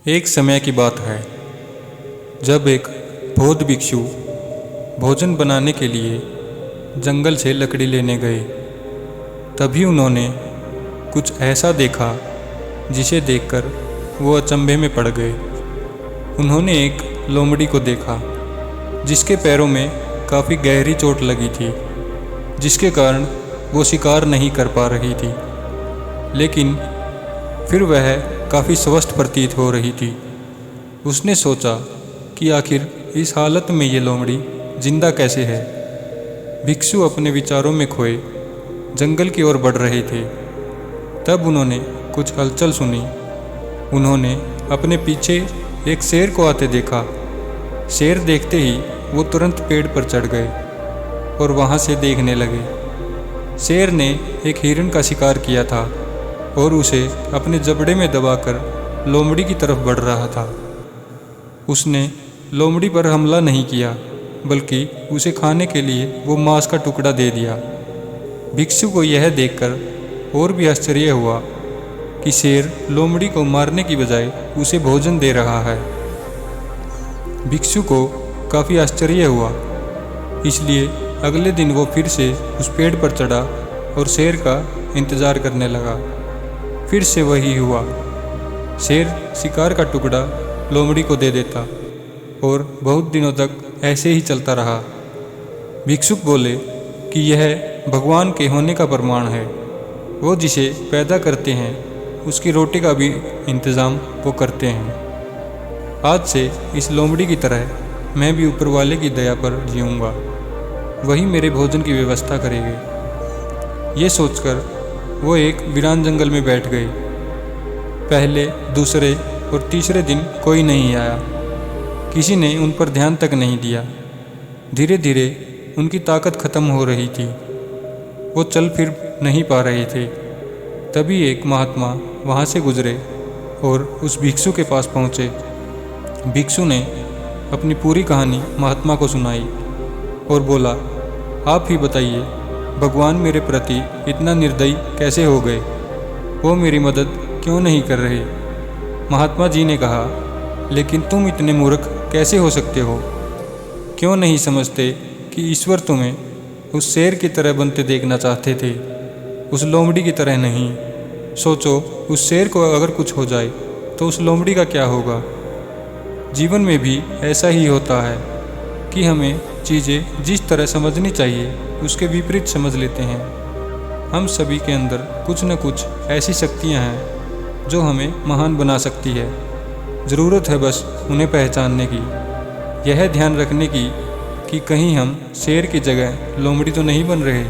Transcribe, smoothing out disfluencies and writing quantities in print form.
एक समय की बात है जब एक बौद्ध भिक्षु भोजन बनाने के लिए जंगल से लकड़ी लेने गए। तभी उन्होंने कुछ ऐसा देखा जिसे देखकर वो अचंभे में पड़ गए। उन्होंने एक लोमड़ी को देखा जिसके पैरों में काफ़ी गहरी चोट लगी थी, जिसके कारण वो शिकार नहीं कर पा रही थी, लेकिन फिर वह काफ़ी स्वस्थ प्रतीत हो रही थी। उसने सोचा कि आखिर इस हालत में ये लोमड़ी जिंदा कैसे है। भिक्षु अपने विचारों में खोए जंगल की ओर बढ़ रहे थे। तब उन्होंने कुछ हलचल सुनी। उन्होंने अपने पीछे एक शेर को आते देखा। शेर देखते ही वो तुरंत पेड़ पर चढ़ गए और वहाँ से देखने लगे। शेर ने एक हिरण का शिकार किया था और उसे अपने जबड़े में दबाकर लोमड़ी की तरफ बढ़ रहा था। उसने लोमड़ी पर हमला नहीं किया, बल्कि उसे खाने के लिए वो मांस का टुकड़ा दे दिया। भिक्षु को यह देखकर और भी आश्चर्य हुआ कि शेर लोमड़ी को मारने की बजाय उसे भोजन दे रहा है। भिक्षु को काफ़ी आश्चर्य हुआ, इसलिए अगले दिन वो फिर से उस पेड़ पर चढ़ा और शेर का इंतज़ार करने लगा। फिर से वही हुआ। शेर शिकार का टुकड़ा लोमड़ी को दे देता और बहुत दिनों तक ऐसे ही चलता रहा। भिक्षुक बोले कि यह भगवान के होने का प्रमाण है। वो जिसे पैदा करते हैं उसकी रोटी का भी इंतज़ाम वो करते हैं। आज से इस लोमड़ी की तरह मैं भी ऊपर वाले की दया पर जीऊँगा, वही मेरे भोजन की व्यवस्था करेंगे। ये सोचकर वो एक वीरान जंगल में बैठ गए। पहले, दूसरे और तीसरे दिन कोई नहीं आया। किसी ने उन पर ध्यान तक नहीं दिया। धीरे धीरे उनकी ताकत खत्म हो रही थी। वो चल फिर नहीं पा रहे थे। तभी एक महात्मा वहाँ से गुजरे और उस भिक्षु के पास पहुँचे। भिक्षु ने अपनी पूरी कहानी महात्मा को सुनाई और बोला, आप ही बताइए, भगवान मेरे प्रति इतना निर्दयी कैसे हो गए? वो मेरी मदद क्यों नहीं कर रहे? महात्मा जी ने कहा, लेकिन तुम इतने मूर्ख कैसे हो सकते हो? क्यों नहीं समझते कि ईश्वर तुम्हें उस शेर की तरह बनते देखना चाहते थे, उस लोमड़ी की तरह नहीं। सोचो, उस शेर को अगर कुछ हो जाए तो उस लोमड़ी का क्या होगा? जीवन में भी ऐसा ही होता है कि हमें चीज़ें जिस तरह समझनी चाहिए उसके विपरीत समझ लेते हैं। हम सभी के अंदर कुछ न कुछ ऐसी शक्तियां हैं जो हमें महान बना सकती है। ज़रूरत है बस उन्हें पहचानने की, यह ध्यान रखने की कि कहीं हम शेर की जगह लोमड़ी तो नहीं बन रहे।